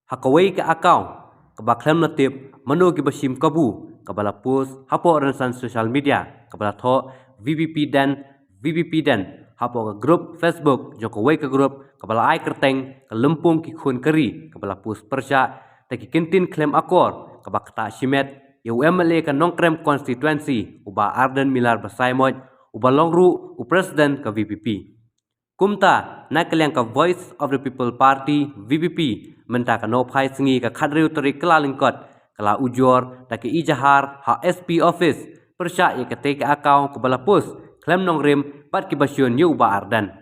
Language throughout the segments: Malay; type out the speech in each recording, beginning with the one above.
Hakaway ka akaw, kabaklam na tip, mano gibasim kabu, kabala post, hapo ransan social media, kabala tho, VVP dan, hapo ka group Facebook, jokaway ka group, kabala ay kerteng, kalumpung ki khun kari, kabala post persya, taki kintin klaim akor, kabakta shimet, UMLA ka nongkrem constituency, uba Arden Milar Basaymoj, uba longru, presiden ka VVP. Kumta nakaliang ka Voice of the People Party VVP menta ka no phai singi ka khadriu tori kala lingkot kala ujor daki ijahar ha SP office persya ye kate ka akaw ka balapus klem nong rim pat ki basyon yu ba Ardan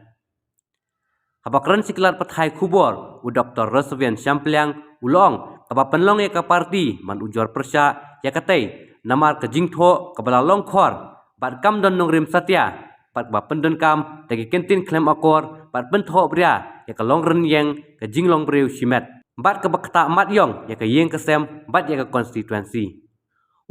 habakran siklar pathai khubor u Dr. Rosvian Shampliang ulong ka penlong ye ka parti man ujor persya ye kate namar ka jingtho ka balalong khor bat kam don nong rim satya pat ba pendon kam dagi kentin klem akor pat bentho bria ya ka long ren yang ka jinglong breu shimet bat ka bakta mat yong ya ka yeng kasem bat ya ka constituency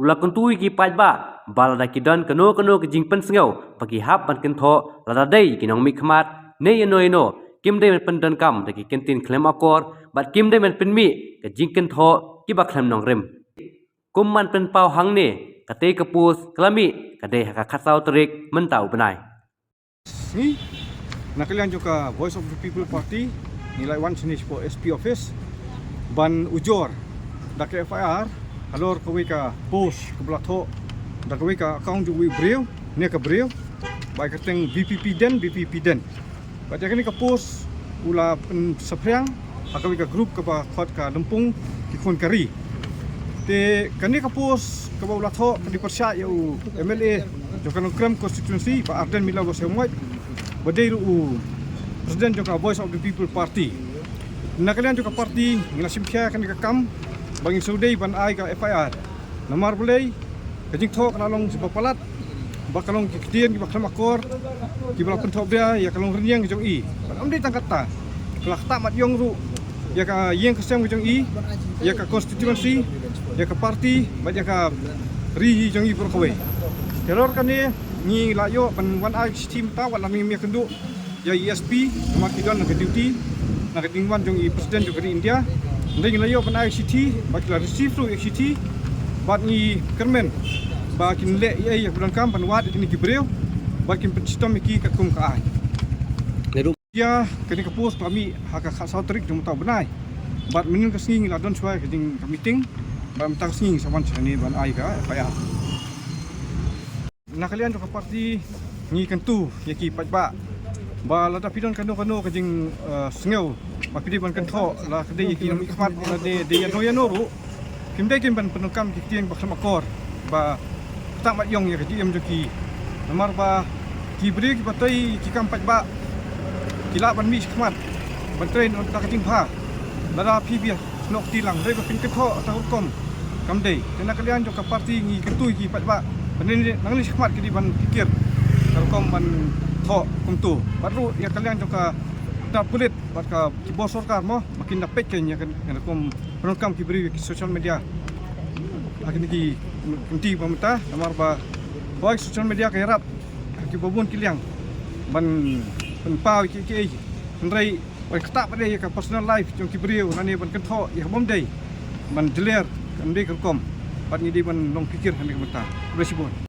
ula kuntui ki pajba bal da ki don kano ka jing pen sngeu pagi hap ban kentho lada dei ki nong mi khmat ne eno kim de pendon kam dagi kentin klem akor bat kim de men penmi ka jing kentho ki ba klem nong rem kum man pen pau hang ne kate kapus klami kade ka khatsau terik mentau benai ni nakalian juga Voice of the People Party nilai wan jenis po SP office ban ujor dak FIR alor kawi ka post ke belatho dak kawi ka account ju breu ne ka breu bai ka teng BPP den ba dak ni ka post ula pen seprang akawi ka group ka ba khot ka lempung ki khun kari te kani ka post ka ba belatho di persya yu MLA jokan krem constituency ba Arden Milar Basaymoj badai ru presiden juga Voice of the People Party. Nakalian juga parti ngelasim kya kan ka kam bangin saudai ban ai ka FIR. Namar boleh kajing thok lalong sebapalat bakalong kiktian ki bakal makor ki balak penthok dia ya kalong renyang jong i. Ban amdai tangkata. Kelak tak mat yong ru ya ka yeng kesem jong i ya ka constituency ya ka parti ba ya ka ri jong i berkowe. Teror kan ni layo ban wan ai team ta wan laming mi kendu ya ESP nama kidan nak duty nak tingwan jong i presiden juga di India ndeng layo ban ai city bakla receive through city bat ni kermen bakin le ya bulan kam ban wad ini kibreu bakin pencitom ki ka kum ka ai ya kini ka post kami haka khasau trik jom tau benai bat minin ka sing la don chwai ka ding ka meeting ba mtang sing sawan chani ban ai ka ya nakalian juga parti ngi kentu yaki pajba ba lada pidon kano ka jing sngeu ba pidi ban kentho la kede yaki nami khmat la de yano ru kimde kim ban penukam ki tieng ba khamakor ba tak mat yong ya ki em joki namar ba ki bri ki batai ki kam pajba kila ban mi khmat ban train on ta jing pha lada pibia nok tilang re ba pin kentho ta hukom kamde nakalian juga parti ngi kentu ki pajba Ini nangli khmat kidi ban pikir telkom ban tho kumtu baru ya kalian juga tak kulit bat ka bos sarkar mo makin dapat kan ya kan kom penukam kibri social media akin ki kunti pemerintah namar ba baik social media ka harap ki babun kiliang ban pau ki ndrai ba kata pada ya ka personal life jong kibri nani ban kan tho ya bom dei ban jeler kan dei kom pat ni di ban long pikir kan pemerintah bersibun